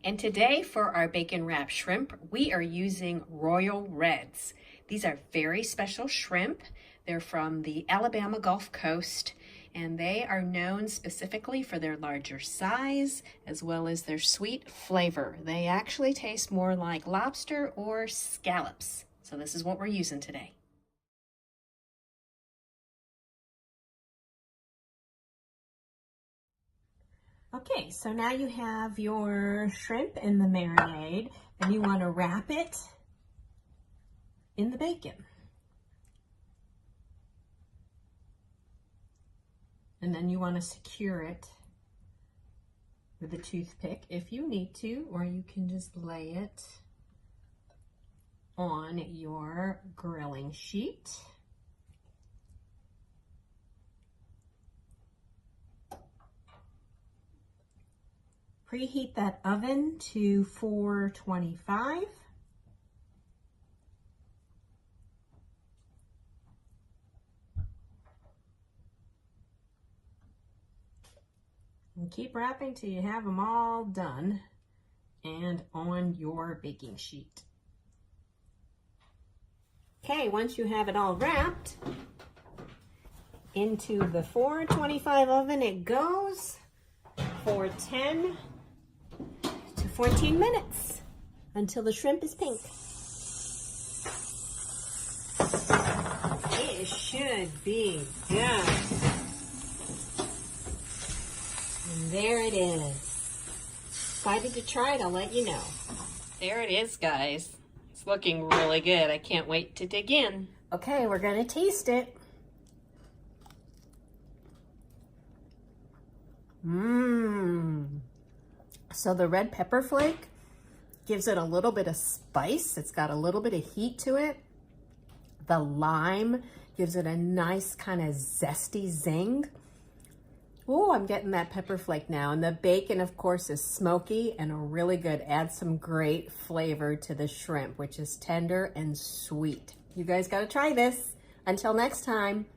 And today for our bacon wrapped shrimp, we are using Royal Reds. These are very special shrimp. They're from the Alabama Gulf Coast, and they are known specifically for their larger size as well as their sweet flavor. They actually taste more like lobster or scallops. So this is what we're using today. Okay, so now you have your shrimp in the marinade, and you want to wrap it in the bacon. And then you want to secure it with a toothpick if you need to, or you can just lay it on your grilling sheet. Preheat that oven to 425. And keep wrapping till you have them all done and on your baking sheet. Okay, once you have it all wrapped, into the 425 oven it goes for 10 to 14 minutes until the shrimp is pink. It should be done. And there it is. Excited to try it, I'll let you know. There it is, guys. It's looking really good. I can't wait to dig in. Okay, we're gonna taste it. So the red pepper flake gives it a little bit of spice. It's got a little bit of heat to it. The lime gives it a nice kind of zesty zing. Oh, I'm getting that pepper flake now. And the bacon, of course, is smoky and really good. Adds some great flavor to the shrimp, which is tender and sweet. You guys got to try this. Until next time,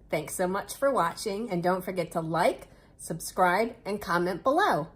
thanks so much for watching. And don't forget to like, subscribe, and comment below.